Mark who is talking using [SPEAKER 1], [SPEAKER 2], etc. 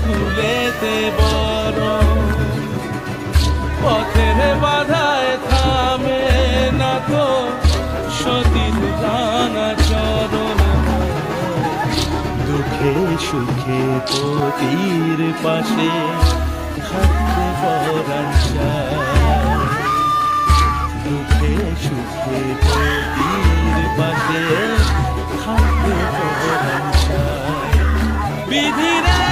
[SPEAKER 1] ফুলেতে বড় পথের বাধায় থামে না তো সতীর রানা চরণ দুঃখে সুখে পতির পাশে থাকতে পরাণ চায় দুঃখে সুখে পতির পাশে থাকতে পরাণ চায় বিধিরা